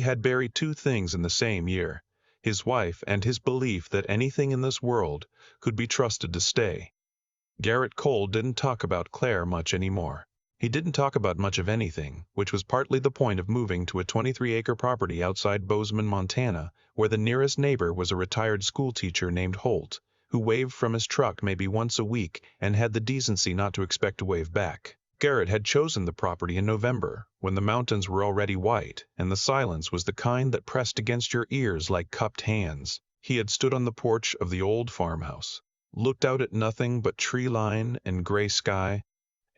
He had buried two things in the same year: his wife and his belief that anything in this world could be trusted to stay. Garrett Cole didn't talk about Claire much anymore. He didn't talk about much of anything, which was partly the point of moving to a 23-acre property outside Bozeman, Montana, where the nearest neighbor was a retired schoolteacher named Holt, who waved from his truck maybe once a week and had the decency not to expect to wave back. Garrett had chosen the property in November, when the mountains were already white, and the silence was the kind that pressed against your ears like cupped hands. He had stood on the porch of the old farmhouse, looked out at nothing but tree line and gray sky,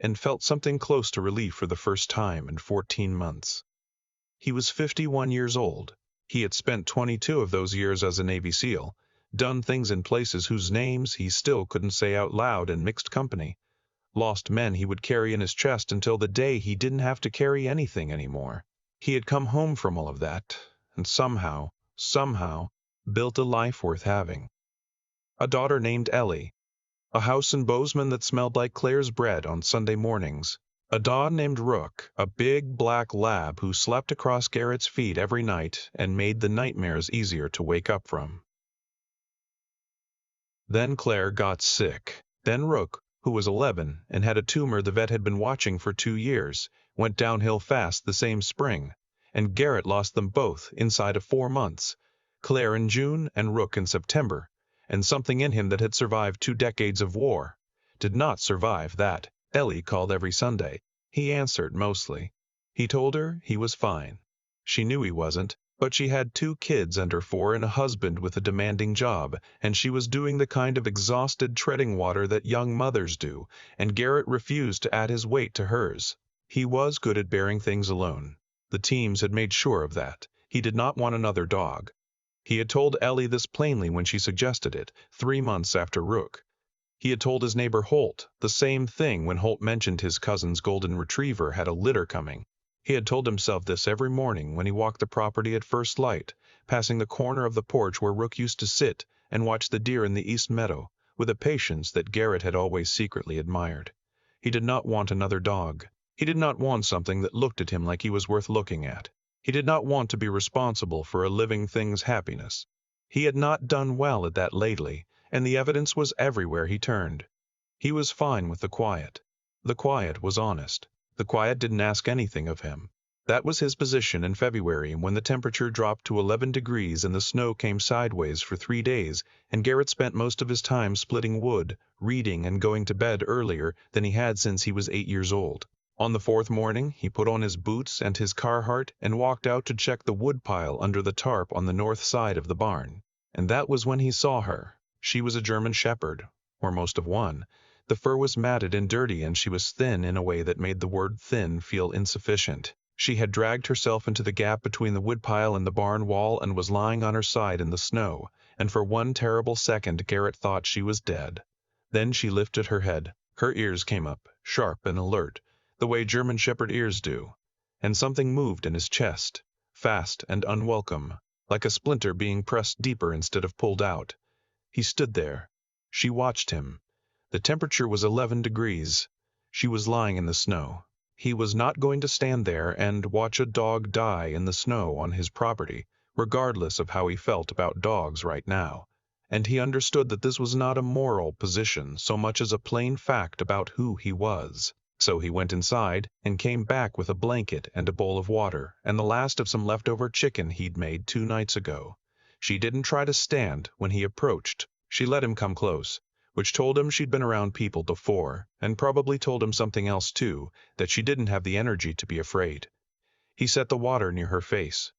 and felt something close to relief for the first time in 14 months. He was 51 years old. He had spent 22 of those years as a Navy SEAL, done things in places whose names he still couldn't say out loud in mixed company, lost men he would carry in his chest until the day he didn't have to carry anything anymore. He had come home from all of that, and somehow, built a life worth having. A daughter named Ellie, a house in Bozeman that smelled like Claire's bread on Sunday mornings, a dog named Rook, a big black lab who slept across Garrett's feet every night and made the nightmares easier to wake up from. Then Claire got sick. Then Rook, who was 11 and had a tumor the vet had been watching for 2 years, went downhill fast the same spring, and Garrett lost them both inside of 4 months, Claire in June and Rook in September. And something in him that had survived 2 decades of war did not survive that. Ellie called every Sunday. He answered mostly. He told her he was fine. She knew he wasn't, but she had 2 kids under 4 and a husband with a demanding job, and she was doing the kind of exhausted treading water that young mothers do, and Garrett refused to add his weight to hers. He was good at bearing things alone. The teams had made sure of that. He did not want another dog. He had told Ellie this plainly when she suggested it, 3 months after Rook. He had told his neighbor Holt the same thing when Holt mentioned his cousin's golden retriever had a litter coming. He had told himself this every morning when he walked the property at first light, passing the corner of the porch where Rook used to sit and watch the deer in the east meadow, with a patience that Garrett had always secretly admired. He did not want another dog. He did not want something that looked at him like he was worth looking at. He did not want to be responsible for a living thing's happiness. He had not done well at that lately, and the evidence was everywhere he turned. He was fine with the quiet. The quiet was honest. The quiet didn't ask anything of him. That was his position in February when the temperature dropped to 11 degrees and the snow came sideways for 3 days, and Garrett spent most of his time splitting wood, reading, and going to bed earlier than he had since he was 8 years old. On the 4th morning, he put on his boots and his Carhartt and walked out to check the woodpile under the tarp on the north side of the barn. And that was when he saw her. She was a German shepherd, or most of one. The fur was matted and dirty, and she was thin in a way that made the word thin feel insufficient. She had dragged herself into the gap between the woodpile and the barn wall and was lying on her side in the snow, and for one terrible second Garrett thought she was dead. Then she lifted her head. Her ears came up, sharp and alert, the way German shepherd ears do, and something moved in his chest, fast and unwelcome, like a splinter being pressed deeper instead of pulled out. He stood there. She watched him. The temperature was 11 degrees. She was lying in the snow. He was not going to stand there and watch a dog die in the snow on his property, regardless of how he felt about dogs right now. And he understood that this was not a moral position so much as a plain fact about who he was. So he went inside and came back with a blanket and a bowl of water and the last of some leftover chicken he'd made 2 nights ago. She didn't try to stand when he approached. She let him come close, which told him she'd been around people before, and probably told him something else too, that she didn't have the energy to be afraid. He set the water near her face.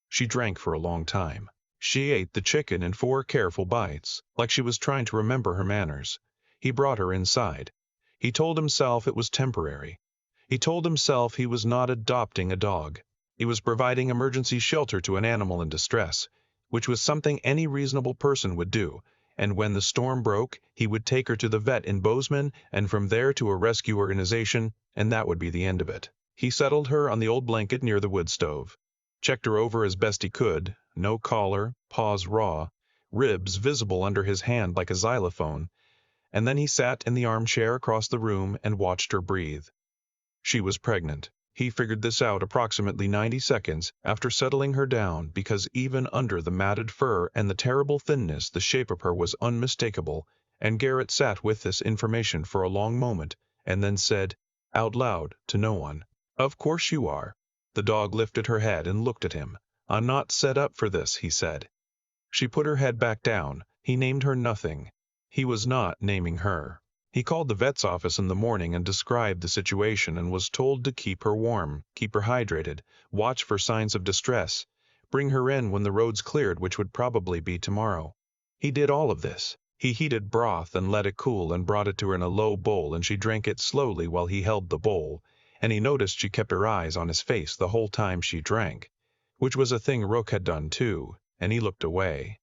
She drank for a long time. She ate the chicken in 4 careful bites, like she was trying to remember her manners. He brought her inside. He told himself it was temporary. He told himself he was not adopting a dog. He was providing emergency shelter to an animal in distress, which was something any reasonable person would do, and when the storm broke, he would take her to the vet in Bozeman and from there to a rescue organization, and that would be the end of it. He settled her on the old blanket near the wood stove, checked her over as best he could, no collar, paws raw, ribs visible under his hand like a xylophone, and then he sat in the armchair across the room and watched her breathe. She was pregnant. He figured this out approximately 90 seconds after settling her down because even under the matted fur and the terrible thinness, the shape of her was unmistakable, and Garrett sat with this information for a long moment and then said, out loud to no one, "Of course you are." The dog lifted her head and looked at him. "I'm not set up for this," he said. She put her head back down. He named her nothing. He was not naming her. He called the vet's office in the morning and described the situation and was told to keep her warm, keep her hydrated, watch for signs of distress, bring her in when the roads cleared, which would probably be tomorrow. He did all of this. He heated broth and let it cool and brought it to her in a low bowl, and she drank it slowly while he held the bowl, and he noticed she kept her eyes on his face the whole time she drank, which was a thing Rook had done too, and he looked away.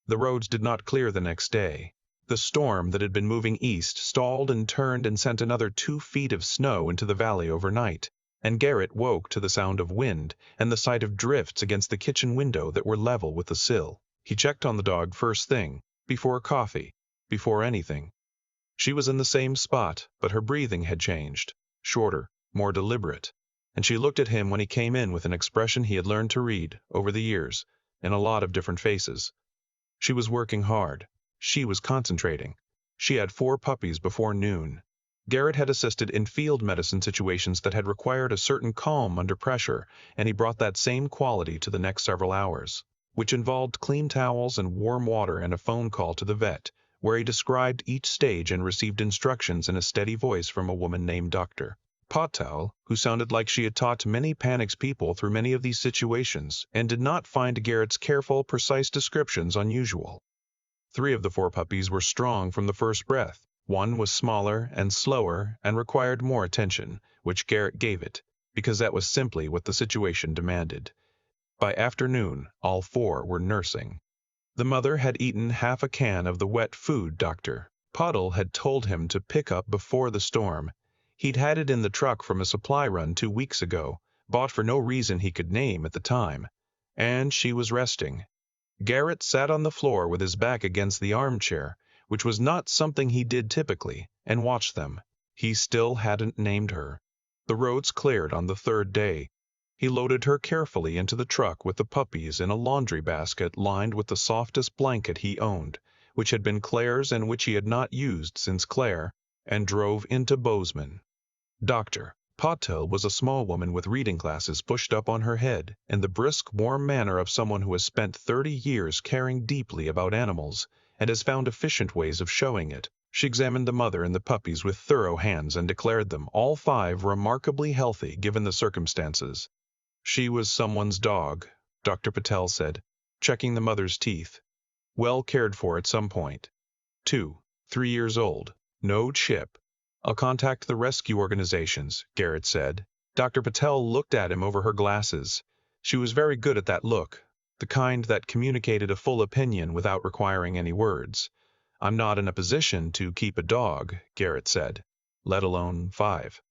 The roads did not clear the next day. The storm that had been moving east stalled and turned and sent another 2 feet of snow into the valley overnight, and Garrett woke to the sound of wind and the sight of drifts against the kitchen window that were level with the sill. He checked on the dog first thing, before coffee, before anything. She was in the same spot, but her breathing had changed, shorter, more deliberate, and she looked at him when he came in with an expression he had learned to read, over the years, in a lot of different faces. She was working hard. She was concentrating. She had 4 puppies before noon. Garrett had assisted in field medicine situations that had required a certain calm under pressure, and he brought that same quality to the next several hours, which involved clean towels and warm water and a phone call to the vet, where he described each stage and received instructions in a steady voice from a woman named Dr. Patel, who sounded like she had taught many Panic's people through many of these situations and did not find Garrett's careful, precise descriptions unusual. 3 of the 4 puppies were strong from the first breath. 1 was smaller and slower and required more attention, which Garrett gave it, because that was simply what the situation demanded. By afternoon, all 4 were nursing. The mother had eaten half a can of the wet food Dr. Puddle had told him to pick up before the storm. He'd had it in the truck from a supply run 2 weeks ago, bought for no reason he could name at the time, and she was resting. Garrett sat on the floor with his back against the armchair, which was not something he did typically, and watched them. He still hadn't named her. The roads cleared on the 3rd day. He loaded her carefully into the truck with the puppies in a laundry basket lined with the softest blanket he owned, which had been Claire's and which he had not used since Claire, and drove into Bozeman. Dr. Patel was a small woman with reading glasses pushed up on her head and the brisk, warm manner of someone who has spent 30 years caring deeply about animals and has found efficient ways of showing it. She examined the mother and the puppies with thorough hands and declared them all 5 remarkably healthy given the circumstances. She was someone's dog, Dr. Patel said, checking the mother's teeth. Well cared for at some point. 2, 3 years old. No chip. I'll contact the rescue organizations, Garrett said. Dr. Patel looked at him over her glasses. She was very good at that look, the kind that communicated a full opinion without requiring any words. I'm not in a position to keep a dog, Garrett said, let alone 5.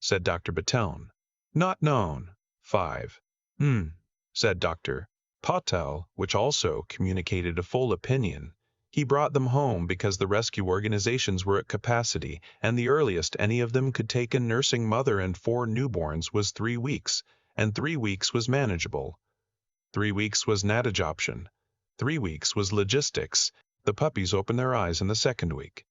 Said Dr. Patel. Not known. 5. Said Dr. Patel, which also communicated a full opinion. He brought them home because the rescue organizations were at capacity, and the earliest any of them could take a nursing mother and 4 newborns was 3 weeks, and 3 weeks was manageable. 3 weeks was an adoption. 3 weeks was logistics. The puppies opened their eyes in the 2nd week.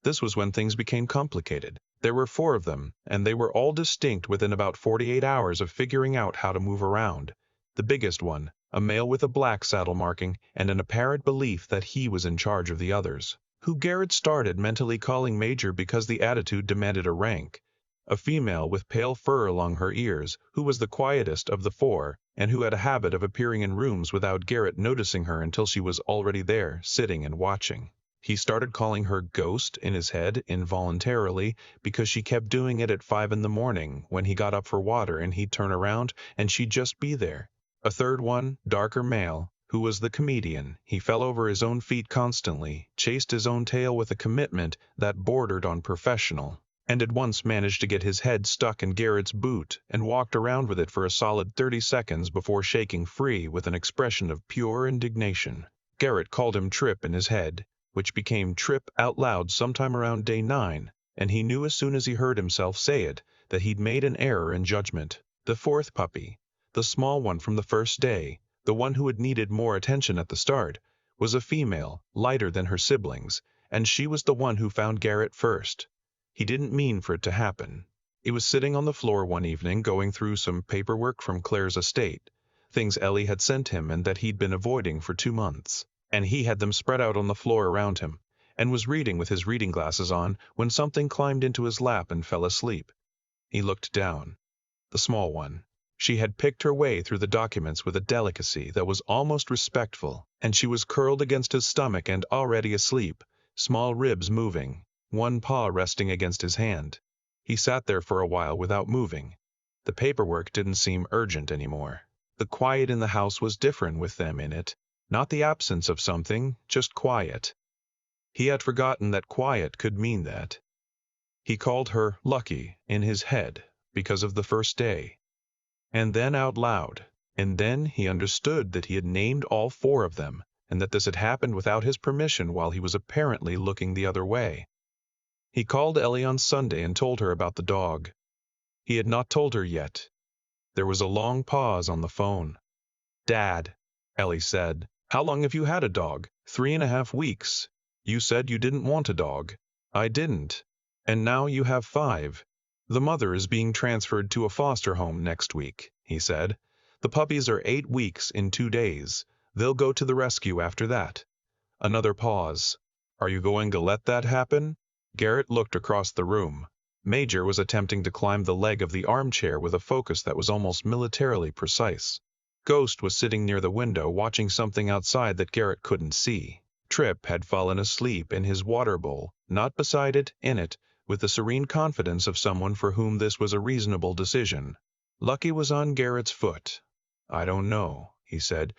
This was when things became complicated. There were 4 of them, and they were all distinct within about 48 hours of figuring out how to move around. The biggest one, a male with a black saddle marking and an apparent belief that he was in charge of the others, who Garrett started mentally calling Major because the attitude demanded a rank. A female with pale fur along her ears, who was the quietest of the 4, and who had a habit of appearing in rooms without Garrett noticing her until she was already there, sitting and watching. He started calling her Ghost in his head involuntarily because she kept doing it at 5 in the morning when he got up for water and he'd turn around and she'd just be there. A 3rd one, darker male, who was the comedian. He fell over his own feet constantly, chased his own tail with a commitment that bordered on professional, and had once managed to get his head stuck in Garrett's boot and walked around with it for a solid 30 seconds before shaking free with an expression of pure indignation. Garrett called him Trip in his head, which became Trip out loud sometime around day 9, and he knew as soon as he heard himself say it that he'd made an error in judgment. The fourth puppy, the small one from the first day, the one who had needed more attention at the start, was a female, lighter than her siblings, and she was the one who found Garrett first. He didn't mean for it to happen. He was sitting on the floor one evening going through some paperwork from Claire's estate, things Ellie had sent him and that he'd been avoiding for 2 months, and he had them spread out on the floor around him, and was reading with his reading glasses on when something climbed into his lap and fell asleep. He looked down. The small one. She had picked her way through the documents with a delicacy that was almost respectful, and she was curled against his stomach and already asleep, small ribs moving, one paw resting against his hand. He sat there for a while without moving. The paperwork didn't seem urgent anymore. The quiet in the house was different with them in it, not the absence of something, just quiet. He had forgotten that quiet could mean that. He called her Lucky in his head because of the first day. And then out loud, and then he understood that he had named all 4 of them, and that this had happened without his permission while he was apparently looking the other way. He called Ellie on Sunday and told her about the dog. He had not told her yet. There was a long pause on the phone. "Dad," Ellie said, "how long have you had a dog?" 3.5 weeks. You said you didn't want a dog. I didn't. And now you have 5. The mother is being transferred to a foster home next week, he said. The puppies are 8 weeks in 2 days. They'll go to the rescue after that. Another pause. Are you going to let that happen? Garrett looked across the room. Major was attempting to climb the leg of the armchair with a focus that was almost militarily precise. Ghost was sitting near the window watching something outside that Garrett couldn't see. Trip had fallen asleep in his water bowl, not beside it, in it, with the serene confidence of someone for whom this was a reasonable decision. Lucky was on Garrett's foot. "I don't know," he said,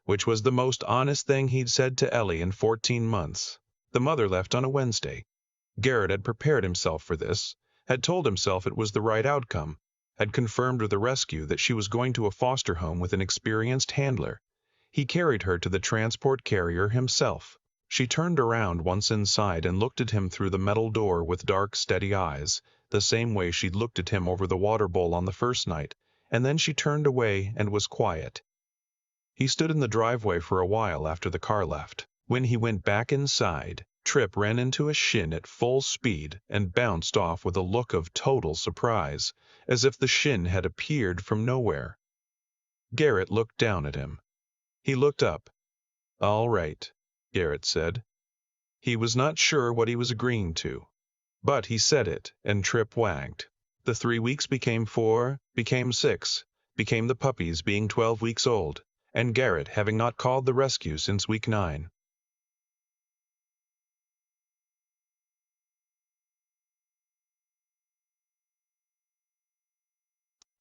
which was the most honest thing he'd said to Ellie in 14 months. The mother left on a Wednesday. Garrett had prepared himself for this, had told himself it was the right outcome, had confirmed with the rescue that she was going to a foster home with an experienced handler. He carried her to the transport carrier himself. She turned around once inside and looked at him through the metal door with dark, steady eyes, the same way she'd looked at him over the water bowl on the first night, and then she turned away and was quiet. He stood in the driveway for a while after the car left. When he went back inside, Trip ran into a shin at full speed and bounced off with a look of total surprise, as if the shin had appeared from nowhere. Garrett looked down at him. He looked up. "All right," Garrett said. He was not sure what he was agreeing to, but he said it, and Trip wagged. The 3 weeks became 4, became 6, became the puppies being 12 weeks old, and Garrett having not called the rescue since week 9.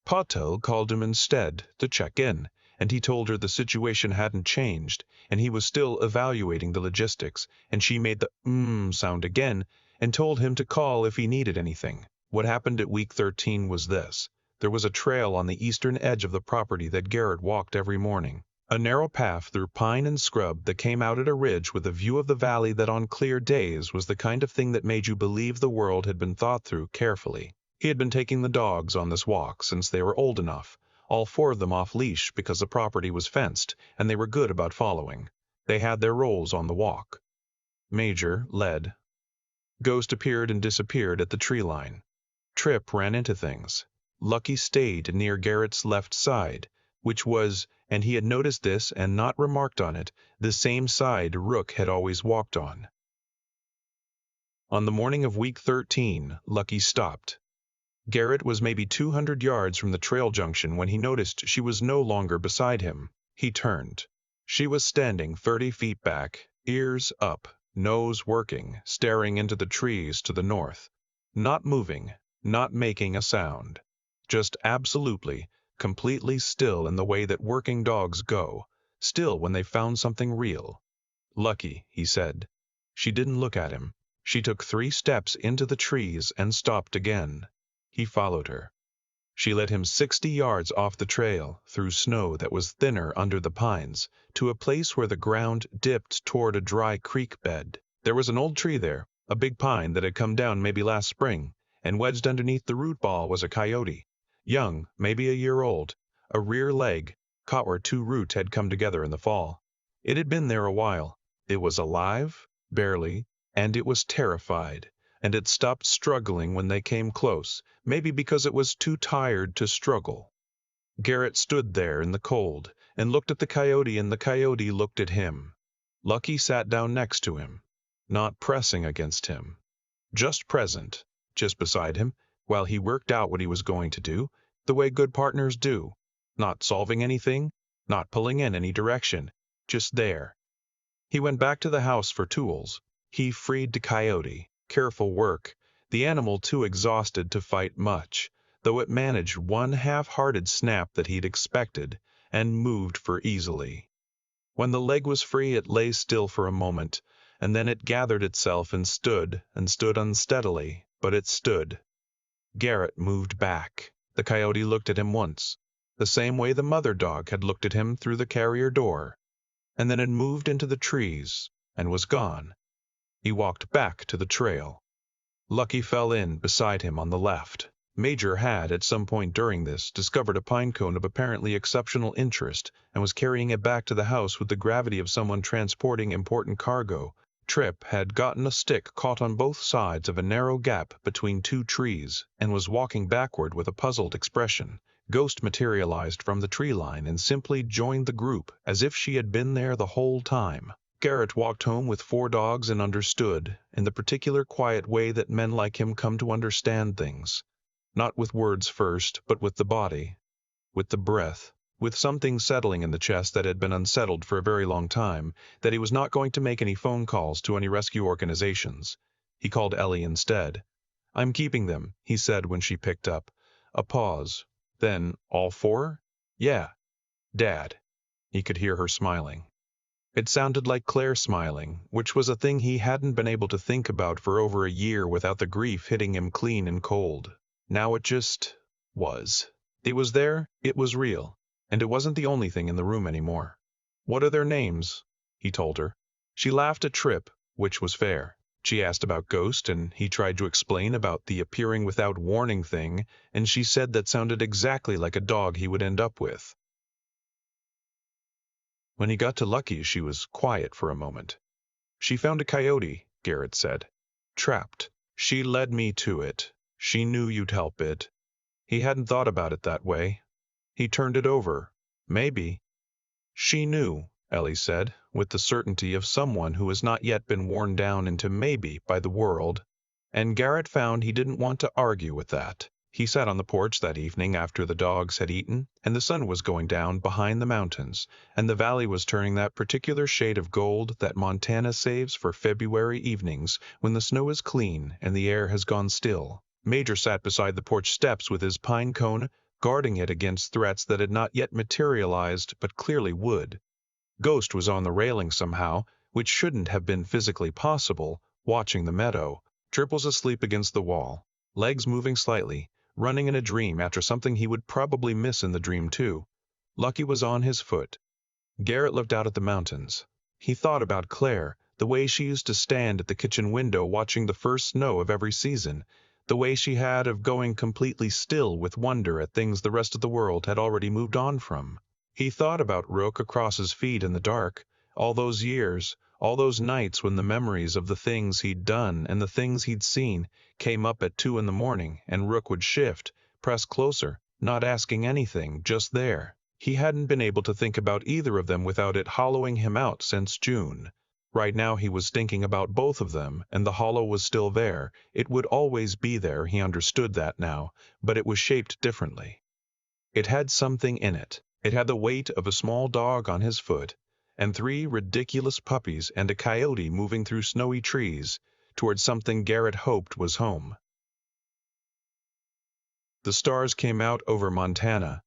Pato called him instead to check in, and he told her the situation hadn't changed, and he was still evaluating the logistics, and she made the sound again, and told him to call if he needed anything. What happened at week 13 was this. There was a trail on the eastern edge of the property that Garrett walked every morning. A narrow path through pine and scrub that came out at a ridge with a view of the valley that on clear days was the kind of thing that made you believe the world had been thought through carefully. He had been taking the dogs on this walk since they were old enough, all 4 of them off leash because the property was fenced, and they were good about following. They had their roles on the walk. Major led. Ghost appeared and disappeared at the tree line. Trip ran into things. Lucky stayed near Garrett's left side, which was, and he had noticed this and not remarked on it, the same side Rook had always walked on. On the morning of week 13, Lucky stopped. Garrett was maybe 200 yards from the trail junction when he noticed she was no longer beside him. He turned. She was standing 30 feet back, ears up, nose working, staring into the trees to the north. Not moving, not making a sound. Just absolutely, completely still in the way that working dogs go, still when they found something real. "Lucky," he said. She didn't look at him. She took 3 steps into the trees and stopped again. He followed her. She led him 60 yards off the trail, through snow that was thinner under the pines, to a place where the ground dipped toward a dry creek bed. There was an old tree there, a big pine that had come down maybe last spring, and wedged underneath the root ball was a coyote, young, maybe a year old, a rear leg caught where two roots had come together in the fall. It had been there a while. It was alive, barely, and it was terrified, and it stopped struggling when they came close, maybe because it was too tired to struggle. Garrett stood there in the cold and looked at the coyote, and the coyote looked at him. Lucky sat down next to him, not pressing against him, just present, just beside him, while he worked out what he was going to do, the way good partners do, not solving anything, not pulling in any direction, just there. He went back to the house for tools. He freed the coyote. Careful work, the animal too exhausted to fight much, though it managed one half-hearted snap that he'd expected, and moved for easily. When the leg was free, it lay still for a moment, and then it gathered itself and stood unsteadily, but it stood. Garrett moved back. The coyote looked at him once, the same way the mother dog had looked at him through the carrier door, and then it moved into the trees and was gone. He walked back to the trail. Lucky fell in beside him on the left. Major had, at some point during this, discovered a pine cone of apparently exceptional interest and was carrying it back to the house with the gravity of someone transporting important cargo. Trip had gotten a stick caught on both sides of a narrow gap between two trees and was walking backward with a puzzled expression. Ghost materialized from the tree line and simply joined the group as if she had been there the whole time. Garrett walked home with 4 dogs and understood, in the particular quiet way that men like him come to understand things. Not with words first, but with the body, with the breath, with something settling in the chest that had been unsettled for a very long time, that he was not going to make any phone calls to any rescue organizations. He called Ellie instead. "I'm keeping them," he said when she picked up. A pause. Then, "All 4? "Yeah. Dad." He could hear her smiling. It sounded like Claire smiling, which was a thing he hadn't been able to think about for over a year without the grief hitting him clean and cold. Now it just was. It was there, it was real, and it wasn't the only thing in the room anymore. "What are their names?" he told her. She laughed at Trip, which was fair. She asked about Ghost, and he tried to explain about the appearing without warning thing, and she said that sounded exactly like a dog he would end up with. When he got to Lucky, she was quiet for a moment. "She found a coyote," Garrett said. "Trapped. She led me to it. She knew you'd help it." He hadn't thought about it that way. He turned it over. "Maybe." "She knew," Ellie said, with the certainty of someone who has not yet been worn down into maybe by the world. And Garrett found he didn't want to argue with that. He sat on the porch that evening after the dogs had eaten, and the sun was going down behind the mountains, and the valley was turning that particular shade of gold that Montana saves for February evenings when the snow is clean and the air has gone still. Major sat beside the porch steps with his pine cone, guarding it against threats that had not yet materialized but clearly would. Ghost was on the railing somehow, which shouldn't have been physically possible, watching the meadow. Trip was asleep against the wall, legs moving slightly, running in a dream after something he would probably miss in the dream too. Lucky was on his foot. Garrett looked out at the mountains. He thought about Claire, the way she used to stand at the kitchen window watching the first snow of every season, the way she had of going completely still with wonder at things the rest of the world had already moved on from. He thought about Rook across his feet in the dark, all those years, all those nights when the memories of the things he'd done and the things he'd seen came up at 2 in the morning, and Rook would shift, press closer, not asking anything, just there. He hadn't been able to think about either of them without it hollowing him out since June. Right now he was thinking about both of them, and the hollow was still there. It would always be there, he understood that now, but it was shaped differently. It had something in it. It had the weight of a small dog on his foot, and 3 ridiculous puppies and a coyote moving through snowy trees towards something Garrett hoped was home. The stars came out over Montana.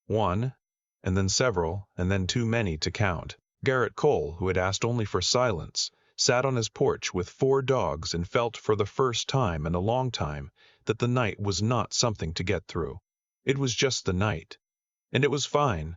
1, and then several, and then too many to count. Garrett Cole, who had asked only for silence, sat on his porch with 4 dogs and felt for the first time in a long time that the night was not something to get through. It was just the night. And it was fine.